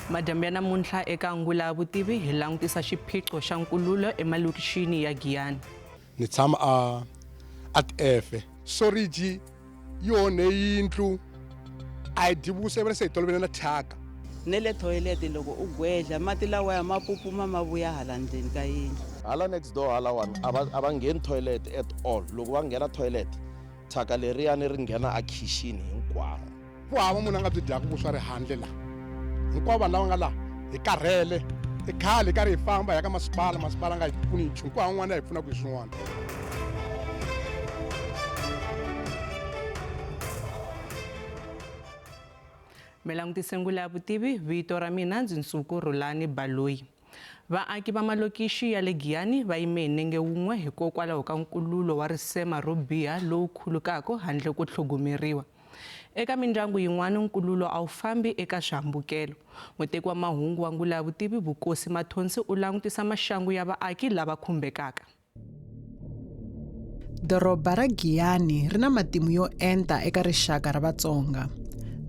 Madyambu ya namuntlha eka Angula ya Vutivi hi langutisa xiphiqo xa nkululo emalokixini ya Giyani. Ni tshama a Efe Soriji yi onhe yindlu a yi divuse vele se hi tolovele na thyaka ne le toilet loko u gwedla mati lawa ya mapupuma ma vuya hala ndzeni ka yindlu. Hala next door hala one a va ngheni toilet at all. Loko va nghena toilet thyaka leriyani ri nghena a khixini hinkwaro. ku hava munhu a nga byi dyaka vuswa ri handle laha hinkwavo vanhu lava nga laha hi karhele hi khale hi karhi hi famba hi ya ka masipala nga hi pfuni hi nchumu ku hava n'wana hi pfunaka hi swin'wana. Mi langutise Angula ya Vutivi, vito ra mina ndzi Nsuku Rhulani Baloyi. Vaaki va malokixi ya le Giyani va yime hi nenge wun'we hikokwalaho ka nkululo wa risema ro biha lowu khulukaka handle ko tlhogomeriwa. Eka mindyangu yin'wana nkululo a wu fambi eka swihambukelo. Muteki wa mahungu wa Angula ya Vutivi Vukosi Mathonsi u langutisa maxangu ya vaaki lava khumbekaka. Doroba ra Giyani ri na matimu yo enta eka rixaka ra Vatsonga.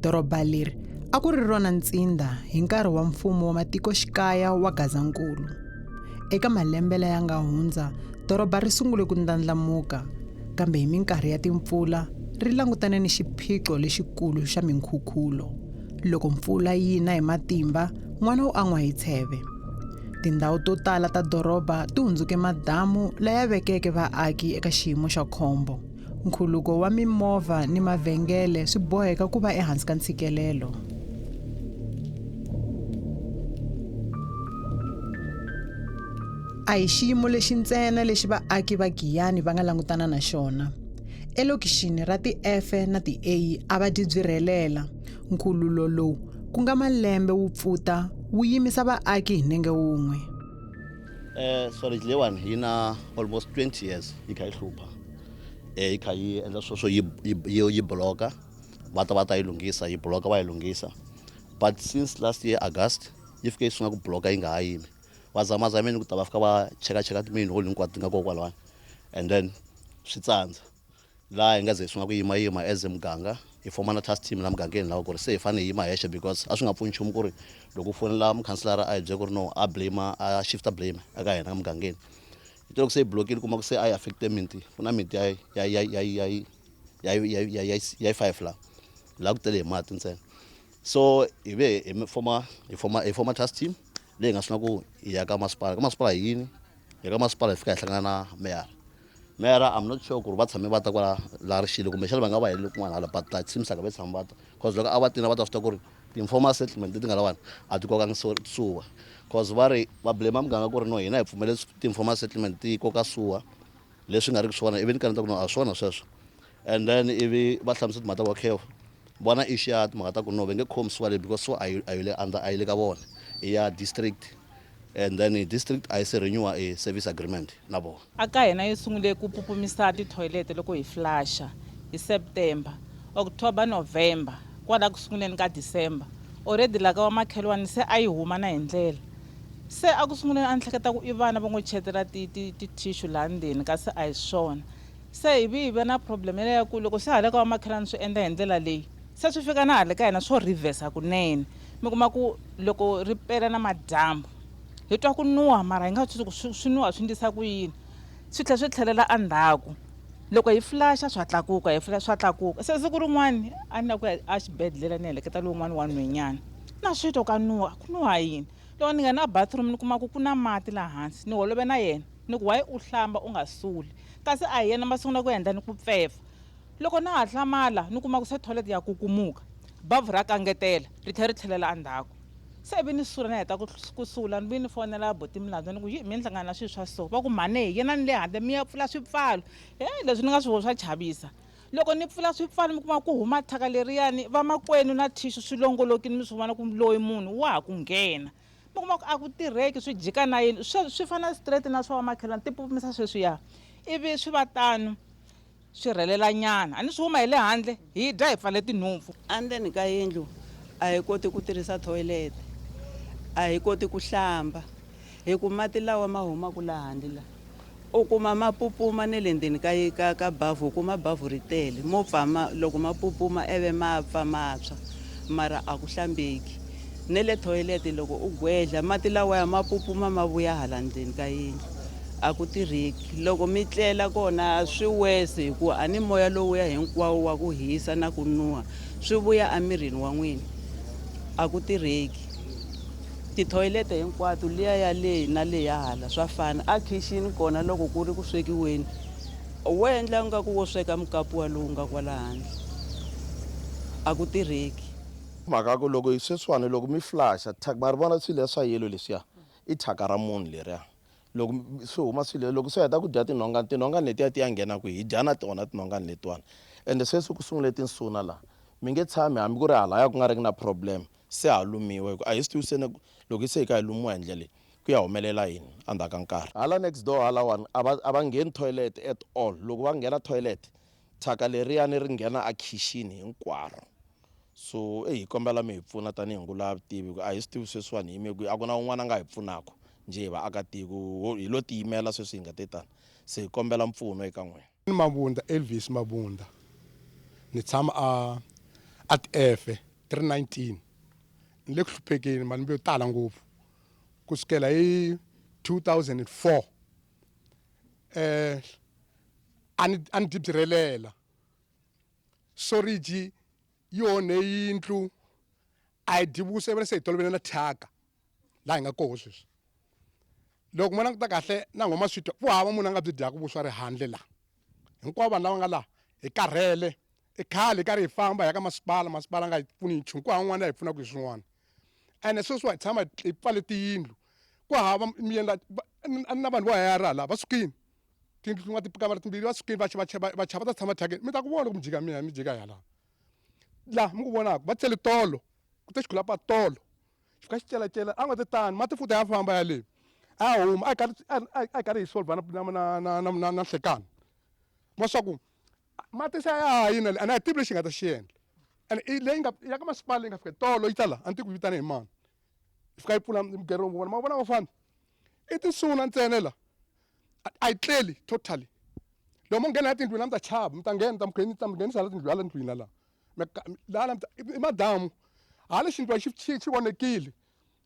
Doroba leri a ku ri rona ntsinda hi nkarhi wa mfumo wa matikoxikaya wa Gazankulu. Eka malembe laya nga hundza, doroba ri sungule ku ndlandlamuka, kambe hi minkarhi ya timpfula ri langutane ni xiphiqo lexikulu xa minkhukhulo. Loko mpfula yi na hi matimba, n'wana u an'wa hi tsheve. Tindhawu to tala ta doroba ti hundzuke madamu laya vekeke vaaki eka xiyimo xa khombo. Nkhuluko wa mimovha ni mavhengele swi boheka ku va ehansi ka ntshikelelo. A hi xiyimo lexi ntsena lexi vaaki va Giyani va nga langutana na xona. Elokixini ra ti-Efe na ti-A a va dibyirhelela. Nkhululo lowu ku nga malembe wu pfuta wu yimisa vaaki hi nenge wun'we. Sorry leyiwani yi na almost 20 years yi kha yi hlupha. Yi kha yi endla sweswo yi bloka va ta yi lunghisa yi bloka va yi lunghisa, but since last year August yi fike yi sungula ku bloka yi nga ha yimi. Va zamazameni ku ta va fika va cheka ti-manhole hinkwato ti nga kona kwalawani and then swi tsandza laha hi nga ze hi sungula ku yima as muganga hi foma na task team la mugangeni lawa ku ri se hi fanele hi yima hexe because a swi nga pfuni nchumu ku ri loko u fonela mukhanselara a hi byele ku ri no a shifta blame eka hina ka mugangeni. Loko se hi blokile kuma ku se a yi affecte miti ku na miti ya 5 la ku tele hi mati ntsena. So hi ve hi foma task team leyi nga sungula ku hi ya ka masipala hi yini hi ka masipala hi fika hi hlangana na meyara I'm not sure ku ri va tshame va ta kwala la rixile kumbe xana va nga va helele kun'wana hala but it seems like va tshame va ta because loko a va tina va ta swi tiva ku ri ti-informal settlement leti nga lawani a ti kokanga suwa because va ri va blame muganga ku ri no hina hi pfumele ti-informal settlement ti koka suwa leswi nga ri ki swona ivi ni kaneta ku no a swona sweswo and then ivi va hlamusela timhaka ta okay vona issue ya timhaka ta ku no va nge khomi suwa leyi because so a yi le ka vona i ya district and then district a yi se renew a service agreement na vona. Aka hina yi sungule ku pupumisa ti-toilet loko hi flasha hi September, October, November kwala ku sunguleni ka December already laka wa makhelwani se a yi huma na hi ndlela. Se a ku sunguleni a ni hleketa ku i vana va n'wi chetela ti-tissue laha ndzeni kasi a hi swona. Se hi vi na problem leya ku loko se hala ka wa makhelwani swi endla hi ndlela leyi se swi fika na hala ka hina swo reverse kunene. Mi kuma ku loko ri pela na madyambu hi twa ku nuha mara hi nga swi nuha swi ndlisa ku yini swi tlhela swi tlhelela endzhaku loko hi flasha swa tlakuka hi flasha swa tlakuka. Se siku rin'wana a ni na ku ya a xibedhlele ni heleketa lowun'wana wa nhwenyana na swi twa ka nuha ku nuha yini. Loko ni nga na bathroom ni kuma ku na mati laha hansi ni holove na yena ni ku wayi u hlamba u nga suli kasi a hi yena ma sungula ku endla ni ku pfefa. Loko na ha hlamala ni kuma ku se toilet ya kukumuka bavhu ra kangetela ri tlhela ri tlhelela endzhaku. Se ivi ni sula na heta ku sula ni vi ni fonela boti milandzu ni ku mi ni hlangana na swilo swa so va ku mhane yena ni le handle mi ya pfula swipfalo leswi ni nga swi swa chavisa. Loko ni pfula swipfalo mi kuma ku huma thyaka leriyani vamakwenu na thishu swi longolokile mi swi vona ku loyi munhu wa ha ku nghena. Mi kuma ku a ku tirheki swi jika na yini swi fana straight na swa vamakhelwani ti pupumisa sweswiya ivi swi va tano swi rhelela nyana a ni swi huma hi le handle hi dya hi pfale tinhompfu. Endzeni ka yindlu a hi koti ku tirhisa toilet, a hi koti ku hlamba hi ku mati lawa ma humaka laha handle la u kuma mapupuma ne le ndzeni ka bavhu u kuma bavhu ri tele mo pfa loko mapupuma eve ma pfa ma tshwa mara a ku hlambeki. ne le thoyilete loko u gwedla mati lawaya ma pupuma ma vuya hala ndzeni ka yindlu a ku tirheki loko mi tlela kona swi wese hikuva a ni moya lowuya hinkwawo wa ku hisa na ku nuha swi vuya emirini wa n'wina a ku tirheki tithoyilete hinkwato liya ya leyi na leya hala swa fana a khixini kona loko ku ri ku swekiweni wo endla nga ku wo sweka mukapu wa lowu nga kwala handle a ku tirheki mhaka ku loko sweswiwani loko mi flasha ma ri vona swilo swa yelo leswiya i thyaka ra munhu leriya loko swi huma swilo loko swi heta ku dya tinhongani letiya ti ya nghena kwihi hi dya na tona tinhongani letiwani ende sweswi ku sungule tinsuna laha mi nge tshami hambi ku ri halaya ku nga riki na problem se ha lumiwe a hi swi tivi se loko se hi ka hi lumiwa hi ndlela leyi ku ya humelela yini endzhaku ka nkarhi hala next door hala wani a va ngheni toilet at all loko va nghena toilet thyaka leriyani ri nghena a khixini hinkwaro so hi kombela mi hi pfuna tanihi ngula vutivi a hi swi tivi sweswiwani hi mi a ku na un'wana a nga hi pfunaka njhe hi vaakatiko hi lo tiyimela sweswi hi nga te tani se hi kombela mpfuno eka n'wina Mabunda Elvis Mabunda ni tshama a Efe 319 ni le ku hluphekeni malembe yo tala ngopfu kusukela hi 2004 a ni dibyirelela storage yi onhe yindlu a yi divuse vele se hi tolovele na thyaka laha hi nga koho sweswi loko mo languta kahle na ngoma switwa ku hava munhu a nga byi dyaka vuswa ri handle laha hinkwavo vanhu lava nga laha hi karhele i khale hi karhi hi famba hi ya ka masipala nga hi pfuni hi nchumu ku hava n'wana hi pfunaka hi swin'wana ene sweswiwa hi tshama hi pfale tiyindlu ku hava miyendla na vanhu vo hayara laha va sukini tiyindlu nga tikamara timbirhi va sukini va chava ta tshama thyakeni mi ta ku vona loko mi jika mi jika hi laha laha mi ku vonaka va tsele tolo ku te xikhulapa tolo xi fika xi celacela a nga te tani mati futhi ya famba yaleyo a huma a hi karhi hi solva na nhlekani ma swa ku mati se ya yina a na hi tivi lexi hi nga ta xi endla ene leyi nga ya ka masipala leyi nga fika tolo yi ta laha a ni tivi ku vitana hi mani hi fika yi pfula migerongo vona ma vona vafana i tinsuna ntsene laha a yi tleli totally loko mo nghena ya tindlwini a mi ta chava mi ta nghena ta mi nghenisa hala tindlu hala ndlwini laha laha i madamu hala xindluwa xi vonekile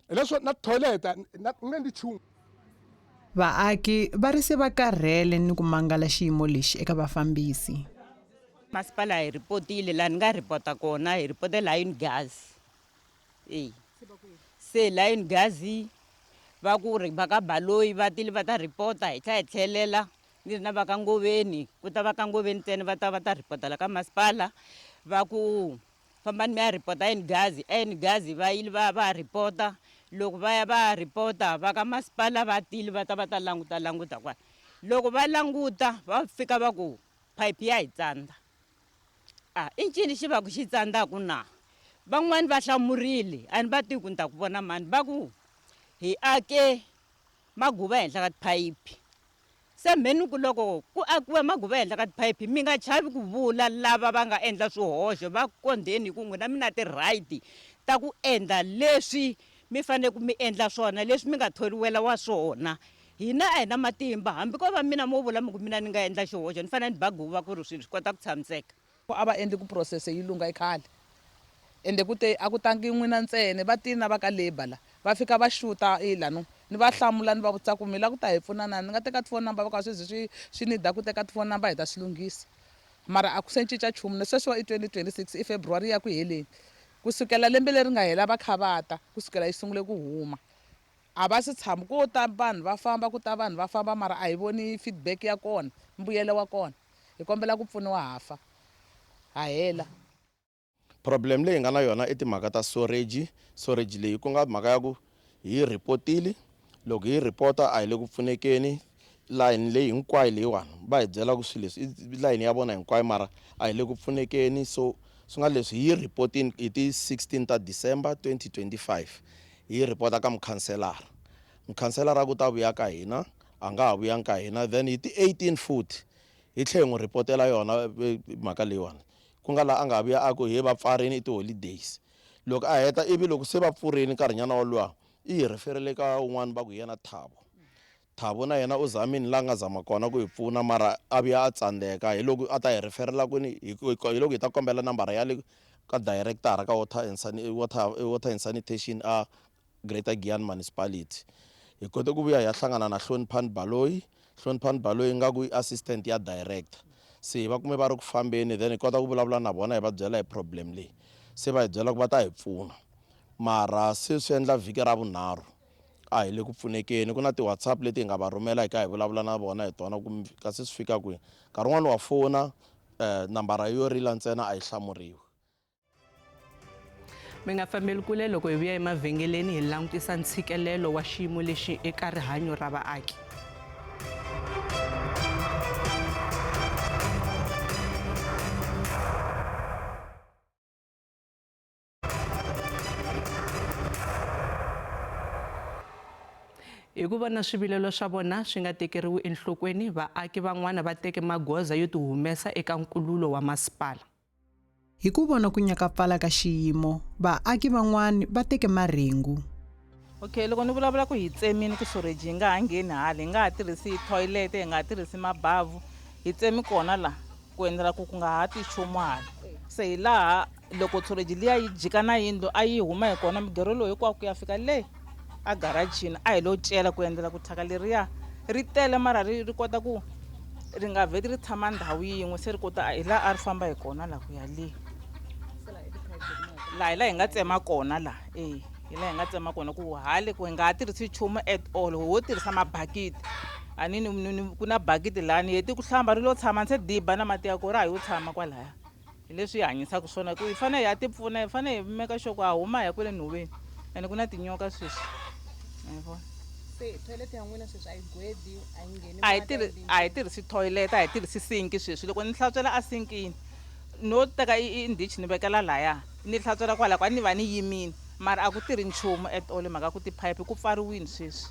hileswo na toilet na nge ndi nchumu vaaki va ri se va karhele ni ku mangala xiyimo lexi eka vafambisi masipala hi ripotile laha ni nga ripota kona hi ripote Lion Gas se Lion Gas va ku ri va ka Baloyi va tile va ta ripota hi tlha hi tlhelela ni ri na va ka Ngoveni ku ta va ka Ngoveni ntsena va ta ripota la ka masipala va ku fambani mi ya ripota N Gas va yile va ripota loko va ya va ripota va ka masipala va tile va ta languta kwala loko va languta va fika va ku phayiphi ya hi tsandza i ncini xi va ku xi tsandzaku na van'wani va hlamurile a ni va tivi ku ni ta ku vona mani va ku hi ake maguva ehenhla ka tiphayiphi se mheni ku loko ku akiwe maguva ehenhla ka tiphayiphi mi nga chavi ku vula lava va nga endla swihoxo va kondeni hi ku n'wina mi na ti-right ta ku endla leswi mi fanele ku mi endla swona leswi mi nga thoriwela wa swona hina a hi na matimba hambi ko va mina mo vula mi ku mina ni nga endla xihoxo ni fanele ni baguva ku ri swilo swi kota ku tshamiseka a va endli ku process yi lunga i khale ende ku te a ku tangi n'wina ntsene va tini na va ka labour la va fika va xuta lano ni va hlamula ni va vutisa ku mi la ku ta hi pfunana ni nga teka tifoni number va ka sweswi swi nida ku teka tifoni number hi ta swi lunghisa mara a ku se cinca nchumu ni sweswiwa i 2026 i February ya ku heleni kusukela lembe leri nga hela va kha va ta kusukela yi sungule ku huma a va si tshama ku ta vanhu va famba ku ta vanhu va famba mara a hi voni feedback ya kona mbuyelo wa kona hi kombela ku pfuniwa hafa ha hela problem leyi nga na yona i timhaka ta storage leyi ku nga mhaka ya ku hi ripotile loko hi ripota a hi le ku pfunekeni line leyi hinkwayo leyiwani va hi byela ku swilo leswi line ya vona hinkwayo mara a hi le ku pfunekeni so swi nga leswi hi ripotini hi ti 16 ta December 2025 hi ripota ka mukhanselara ku ta vuya ka hina a nga ha vuyangi ka hina then hi ti 18 futhi hi tlhe n'wi ripotela yona mhaka leyiwani ku nga la a nga vuya a ku hi va pfarini i ti-holidays loko a heta ivi loko se va pfurini nkarhinyana woluwa i hi referele ka un'wana va ku yena Thabo na yena u zamini la nga zama kona ku hi pfuna mara a vuya a tsandzeka hi loko a ta hi referela kwini hi loko hi ta kombela nambara ya le ka director ka water and sanitation a Greater Giyani Municipality. Hi kote ku vuya hi ya hlangana na Hloniphani Baloyi nga ku assistant ya director. Se va kume va ri ku fambeni then hi kota ku vulavula na vona hi va byela hi problem leyi. Se va hi byela ku va ta hi pfuna. Mara se swi endla vhiki ra vunharhu a hi le ku pfunekeni, ku na ti-WhatsApp leti hi nga va rhumela hi ka hi vulavula na vona hi tona kasi swi fika kwihi. Nkarhi wun'wani wa fona nambara yo rila ntsena a yi hlamuriwi. Mi nga fambeli kule loko hi vuya emavhengeleni hi langutisa ntshikelelo wa xiyimo lexi eka rihanyo ra vaaki. Hi ku vona swivilelo swa vona swi nga tekeriwi enhlokweni, vaaki van'wana va teke magoza yo tihumesa eka nkululo wa masipala. Hi ku vona ku nyakapfala ka xiyimo, vaaki van'wana va teke marengu. Okay, loko ni vulavula ku hi tsemini ku storage hi nga ha ngheni hala, hi nga ha tirhisi toilet, hi nga ha tirhisi mabavhu, hi tsemi kona la ku endlela ku nga ha ti nchumu hala. Se hi laha loko storage liya yi jika na yindlu a yi huma hi kona migero lowu hinkwawo ku ya fika le a garagini a hi lo cela ku endlela ku thyaka leriya ri tele mara ri kota ku ri nga vheti ri tshama ndhawu yin'we, se ri kota hi laha a ri famba hi kona la ku ya le laha hi nga tsema kona la hi laha hi nga tsema kona ku hale ku hi nga ha tirhisi nchumu at all, ho tirhisa mabakiti. A ni ku na bakiti laha ni heti ku hlamba ri lo tshama se diba na mati ya ko ra ha yo tshama kwalaya. Hi leswi hi hanyisaka swona ku hi fanele hi ya ti pfuna, hi fanele hi meka sure ku a huma hi kwale nhoveni ene ku na tinyoka sweswi. Se toilet ya n'wina sweswi a yi gwedi, a yi ngheni a hi tirhisi toilet, a hi tirhisi sinki sweswi. Loko ni hlantswela a sinkini no teka indichi ni vekela laya ni hlantswela kwala kwa ni va ni yimini, mara a ku tirhi nchumu at all mhaka ku tiphayiphi ku pfariwini sweswi.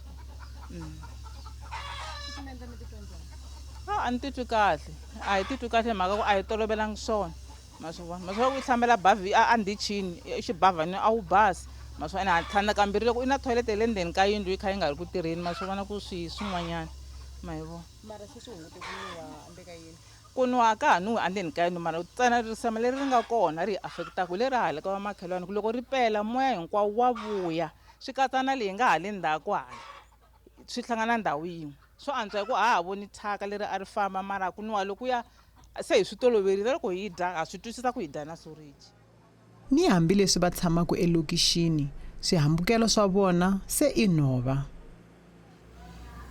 A ni titwi kahle, a hi titwi kahle mhaka ku a hi tolovelangi swona. Ma swi vona ku i hlambela bavhi a ndichini xibavhani a wu basi, ma swi vona tlhana kambirhi loko i na toilet le ndzeni ka yindlu yi kha yi nga ri ku tirheni, ma swi vona ku swin'wanyana ma hi vona. mara se swi hungute ku nwiwa handle ka yini? Ku nwa ka ha nwiwi andzeni ka yindlu mara ntsena risema leri ri nga kona ri hi affect-aku leri hala ka vamakhelwani ku loko ri pela moya hinkwawo wa vuya, swi katsa na leyi nga ha le ndzhaku hala swi hlangana ndhawu yin'we. Swo antswa hi ku ha ha voni thyaka leri a ri famba mara ku nwiwa lokuya se hi swi toloverile, loko hi dya ha swi twisisa ku hi dya na storage. Ni hambileswi va tshamaka elokixini, swihambukelo swa vona se i nhova.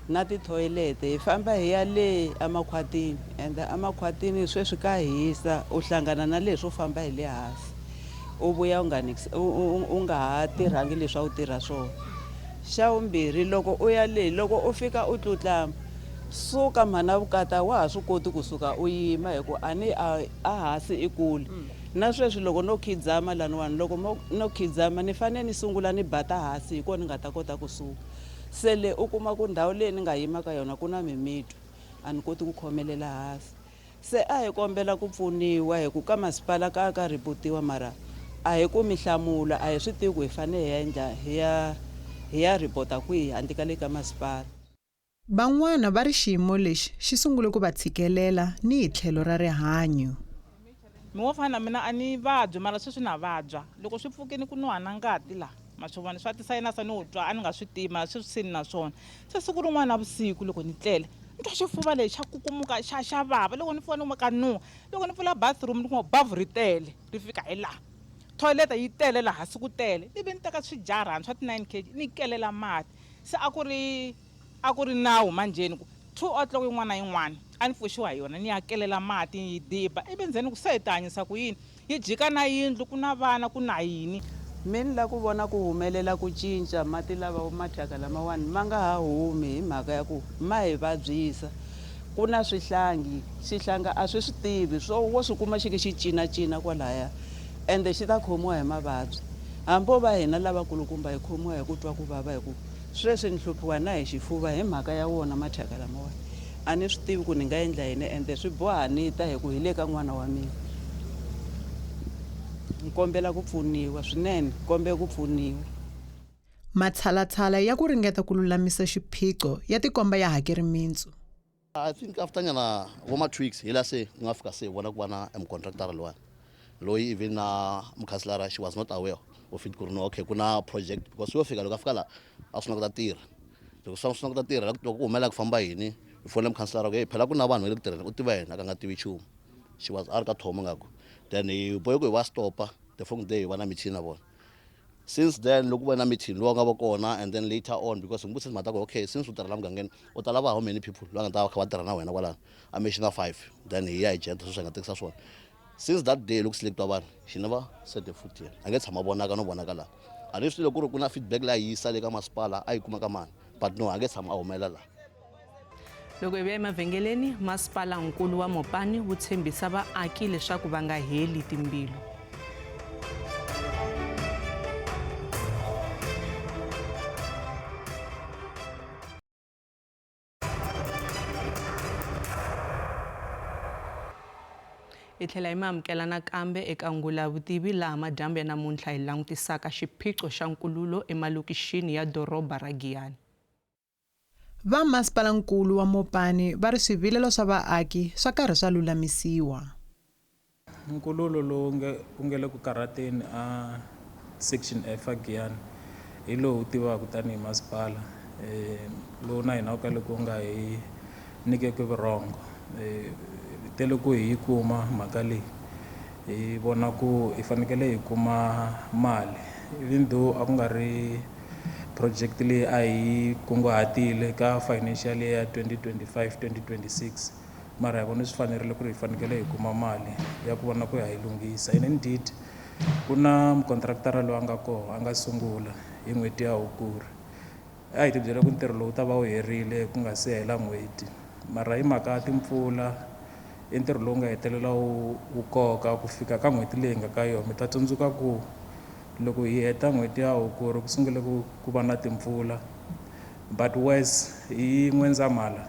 Na tithoyilete hi famba hi ya le amakhwatini ende amakhwatini sweswi ka hisa, u hlangana na leswi u famba hi le hansi u vuya u nga ha tirhangi leswi a wu tirha swona. Xa vumbirhi loko u ya le, loko u fika u tlutlama suka mhana vukata wa ha swi koti kusuka u yima hi ku a hansi i kule. Na sweswi loko no khidzama laniwani, loko no khidzama ni fanele ni sungula ni bata hansi hi kona ni nga ta kota kusuka. Se le u kuma ku ndhawu leyi ni nga yima ka yona ku na mimito a ni koti ku khomelela hansi. Se a hi kombela ku pfuniwa hi ku ka masipala ka ripotiwa mara a hi ku mi hlamula, a hi swi tivi ku hi fanele hi endla hi ya ripota kwihi handle ka le ka masipala. Van'wana va ri xiyimo lexi xi sungule ku va tshikelela ni hi tlhelo ra rihanyo. Mo fana na mina a ni vabyi mara sweswi na vabya, loko swi pfukini ku nuha na ngati la ma swi vona swa tisayinasa no twa a ni nga swi tivi mara sweswi se ni na swona. Se siku rin'wana navusiku loko ni tlele ni twa xifuva lexi xa kukumuka xa vava, loko ni fona ka nuha, loko ni pfula bathroom ni kuma bavhu ri tele ri fika hi laha, toilet yi tele laha hansi ku tele, ivi ni teka swijarhani swa ti-9 kg ni kelela mati. Se a ku ri nawu manjheni ku 2 o'clock yin'wana na yin'wana a ni pfuxiwa hi yona ni ya kelela mati yi diba, ivi ndzeni ku se hi ta hanyisa ku yini, yi jika na yindlu ku na vana ku na yini. Mi ni la ku vona ku humelela ku cinca mati lava mathyaka lamawani ma nga ha humi hi mhaka ya ku ma hi vabyisa. Ku na swihlangi a swi swi tivi swo wo swi kuma xi ke xi cinacina kwalaya ende xi ta khomiwa hi mavabyi. Hambo va hina lavakulukumba hi khomiwa hi ku twa ku vava hi ku sweswi ni hluphiwa na hi xifuva hi mhaka ya wona mathyaka lamawani. A ni swi tivi ku ni nga endla yini ende swi boha ni ta hi ku hi le ka n'wana wa mina. Ni kombela ku pfuniwa swinene, kombela ku pfuniwa. Matshalatshala ya ku ringeta ku lulamisa xiphiqo ya tikomba ya hakeri mintsu. I think after nyana 2 weeks hila se nga fika se vona ku va na contractor lwani loyi even na mukhanselara she was not aware of it ku ri no okay ku na project because yo fika loko a fika la a swi na ku ta tirha loko swi na ku ta tirha la ku twa ku humelela ku famba yini hi fonela mukhanselara ku hey phela ku na vanhu va le ku tirheni u tiva yena ka nga tivi nchumu she was a ri ka thoma ngaku then hi bohe ku hi va stopa the following day hi va na meeting na vona since then loko va na meeting lowu nga va kona and then later on because ngibutse timhaka ku okay since u tirha la mugangeni u ta lava how many people loyi nga ta va kha va tirha na wena kwalano a mention 5 then hi ya hi jenta sweswi hi nga tekisa swona since that day loko select vanhu she never set the foot here a nge tshama vonaka no vonaka laha a ni swi loko ku ri ku na feedback laha yisa le ka masipala a yi kuma ka mani but no a nge tshama a humelela laha. Loko hi vuya emavhengeleni masipalankulu wa Mopani wu tshembisa vaaki leswaku va nga heli timbilu. Hi tlhela hi amukela nakambe eka ngula vutivi laha madyambu ya namuntlha hi langutisaka xiphiqo xa nkululo emalokixini ya doroba ra Giyani. Vamasipalankulu wa Mopani va ri swivilelo swa vaaki swa karhi swa lulamisiwa. Nkululo lowu ku nge le ku karhateni a section F a Giyani hi lowu tivaka tanihi masipala lowu na hina ka loko nga hi nyikeke vurhongo tele ku hi kuma mhaka leyi hi vona ku hi fanekele hi kuma mali even though a ku nga ri project leyi a hi kunguhatile ka financial year 2025-2026 mara hi vona swi fanerile ku ri hi fanekele hi kuma mali ya ku vona ku ya hi lunghisa and indeed ku na mukontraktara loyi a nga koho a nga sungula hi n'hweti ya Hukuri a hi tibyela ku ntirho lowu ta va wu herile ku nga se hela n'hweti mara hi mhaka ya timpfula i ntirho lowu nga hetelela wu koka ku fika ka n'hweti leyi nga ka yona mi ta tsundzuka ku loko hi heta n'hweti ya Hukuri ku sungule ku va na timpfula but worse hi N'wendzamhala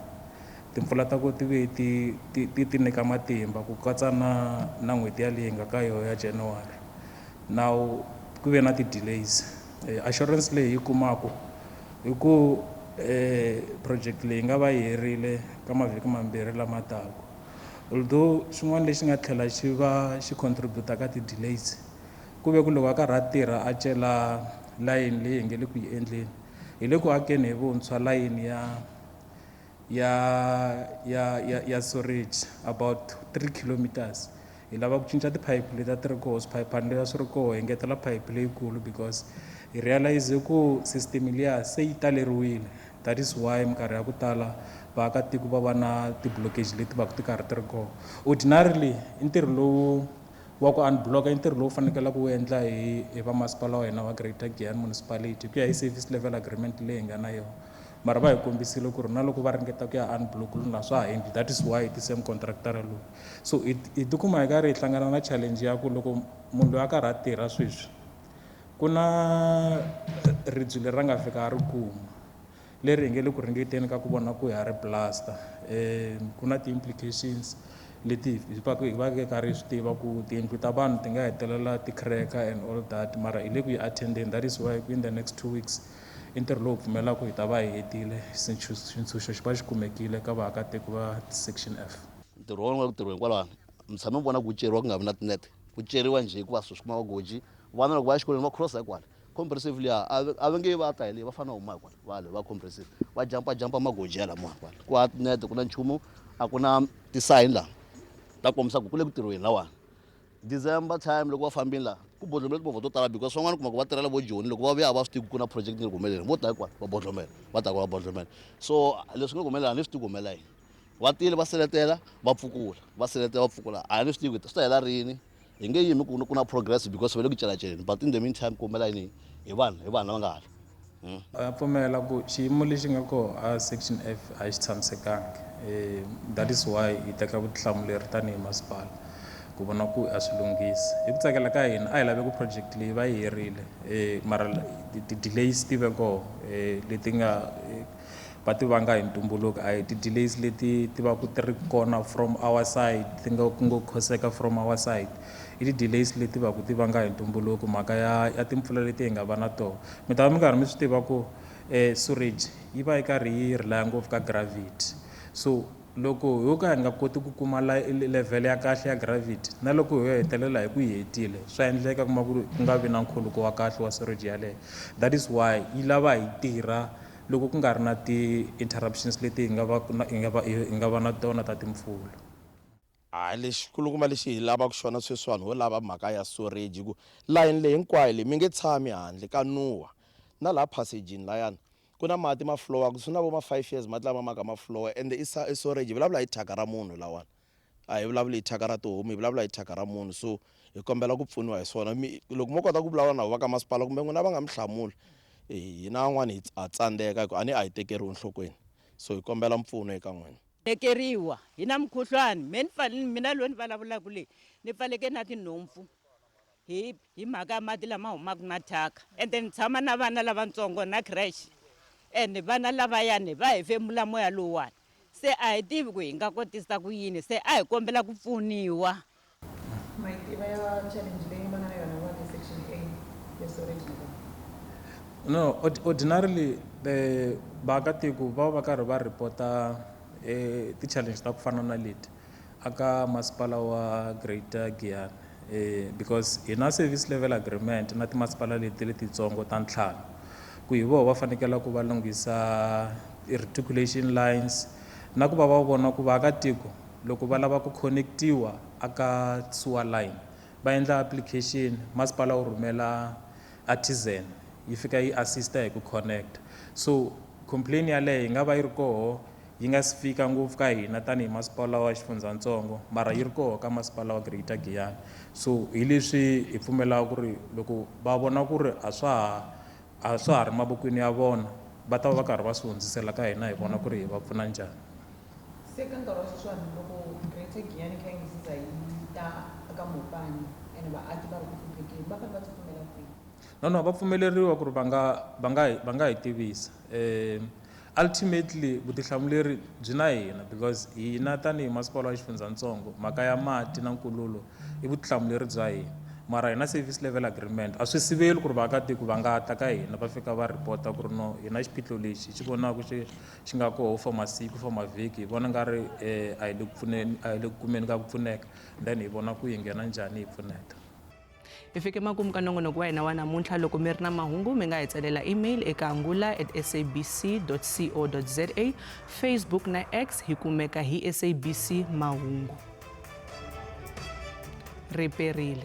timpfula ta ku ti ve ti nyika matimba ku katsa na n'hweti yaleyi nga ka yona ya January now ku ve na ti-delays assurance leyi hi kumaku hi ku project leyi nga va yi herile ka mavhiki mambirhi lama taka although xin'wana lexi nga tlhela xi va xi contributa ka ti-delays ku ve ku loko a karhi a tirha a cela layini leyi hi nge le ku yi endleni hi le ku akeni hi vuntshwa layini ya storage about 3 kilometers hi lava ku cinca tiphayiphi leti a ti ri koho swiphayiphani leswi swi ri koho hi ngetela phayiphi leyikulu because hi realize ku system liya se yi taleriwile that is why minkarhi ya ku tala vaakatiko va va na ti-blockage leti va ku ti karhi ti ri koho ordinarily i ntirho lowu wa ku unblock i ntirho lowu fanekele ku endla hi vamasipala wa hina wa Greater Giyani Municipality ku ya hi service level agreement leyi hi nga na yona mara va hi kombisile ku ri na loko va ringeta ku ya unblock na swa ha endli that is why the same contractor lowu so hi tikuma hi karhi hi hlangana na challenge ya ku loko munhu loyi a karhi a tirha sweswi ku na ribye leri nga fika a ri kuma leri hi nge le ku ringeteni ka ku vona ku ya ri plaster ku na ti-implications leti hi va ke karhi hi swi tiva ku tiyindlu ta vanhu ti nga hetelela ti-cracker and all that mara hi le ku yi attendeni that is why in the next 2 weeks i ntirho lowu pfumelaka hi ta va hi hetile xitshunxo xi va xi kumekile ka vaakatiko va section F ntirho wa ku tirhiweni kwalano mi tshame mi vona ku ceriwa ku nga vi na tinete ku ceriwa njhe hikuva swilo swi kuma magoji vana loko va ya exikolweni va crossa hikwale compressive liya a va nge va ta hi leyi va fanele huma hikwale vale va compressive va jampa magoji ya lama hikwale ku hava tinete ku na nchumu a ku na ti-sign laha ta kombisa ku le ku tirhiweni lawani December time loko va fambini laha ku bodlomela timovha to tala because van'wana kuma ku va tirhela vo Joni loko va vuya a va swi tivi ku na project ni ri ku humeleleni vo ta hikwale va bodlomela va ta ku va bodlomela so leswi nga ku humelela a ni swi tivi ku humelela yini va tile va seletela va pfukula a ni swi tivi swi ta hela rini hi nge yimi ku na progress because va le ku celaceleni but in the meantime ku humelela yini hi vanhu lava nga hala a pfumela ku xiyimo lexi nga koho a section F a xi tshamisekangi that is why hi teka vutihlamuleri tanihi masipala ku vona ku a swi lunghisi hi ku tsakela ka hina a hi lave ku project leyi va yi herile mara ti-delays ti ve koho leti nga va ti vanga hi ntumbuluko a hi ti-delays leti ti va ku ti ri kona from our side ti nga ku ngo khoseka from our side i ti-delays leti va ku ti vanga hi ntumbuluko mhaka ya timpfula leti hi nga va na toho mi ta va mi karhi mi swi tiva ku storage yi va yi karhi yi relaya ngopfu ka gravity so loko ho ka hi nga koti ku kuma level ya kahle ya gravity na loko ho hetelela hi ku yi hetile swa endleka kuma ku nga vi na nkhuluko wa kahle wa storage yaleyo. That is why yi lava hi tirha loko ku nga ri na ti-interruptions leti hi nga va na tona ta timpfula. Lexi kulukuma lexi hi lavaka xona sweswiwani ho lava mhaka ya storage ku layini leyi hinkwayo leyi mi nge tshami handle ka nuwa na laha passagini layani ku na mati ma flowaka swi na vo ma 5 years mati lama maka ma flowa ende i storage hi vulavula hi thyaka ra munhu lawani a hi vulavula hi thyaka ra tihomu hi vulavula hi thyaka ra munhu so hi kombela ku pfuniwa hi swona loko mo kota ku vulavula na va ka masipala kumbe n'wina va nga mi hlamuli hina van'wani ha tsandzeka hi a ni a hi tekeriwi enhlokweni so hi kombela mpfuno eka n'wina. Tekeriwa hi na mukhuhlwani mina loyi ni vulavulaka leyi ni pfaleke na tinhompfu hi mhaka ya mati lama humaka na thyaka ende ni tshama na vana lavatsongo na crash ende vana lavayani va hefemula moya lowuwani se a hi tivi ku hi nga kotisa ku yini se a hi kombela ku pfuniwa. Mayitiva ya challenge leyi va nga na yona wa section A ya storage No, ordinarily vaakatiko va va karhi va ripota ti-challenge ta ku fana na leti aka masipala wa Greater Giyani because hi na service level agreement na timasipala letitsongo ta ntlhanu ku hi vona va fanekela ku va lunghisa reticulation lines na ku va vona ku vaakatiko loko va lava ku connectiwa aka sewer line va endla application masipala wu rhumela artisan yi fika yi assista hi ku connect so complain yaleyo yi nga va yi ri koho yi nga si fika ngopfu ka hina tanihi masipala wa xifundzatsongo mara yi ri koho ka masipala wa Greater Giyani so hi leswi hi pfumelaka ku ri loko va vona ku ri a swa ha ri mavokweni ya vona va ta va karhi va swi hundzisela ka hina hi vona ku ri hi va pfuna njhani. se ka nkarhi wa sweswiwani loko Greater Giyani kha yi nge yi ta aka Mopani ene vaaki va ri ku hluphekeni va fanele va tsutsumela kwihi? No va pfumeleriwa ku ri va nga hi tivisa ultimately vutihlamuleri byi na hina because hina tanihi masipala wa xifundzatsongo mhaka ya mati na nkululo i vutihlamuleri bya hina mara hi na service level agreement a swi siveli ku ri vaakatiko va nga ta ka hina va fika va ripota ku ri no hi na xiphiqo lexi xi vonaka xi nga koho for masiku for mavhiki hi vona nga ri a hi le ku kumeni ka ku pfuneka then hi vona ku hi nghena njhani hi pfuneta. Hi fike makumu ka nongonoko wa hina wa namuntlha loko mi ri na mahungu mi nga hi tsalela email eka angula@sabc.co.za Facebook na X hi kumeka hi SABC Mahungu. Riperile.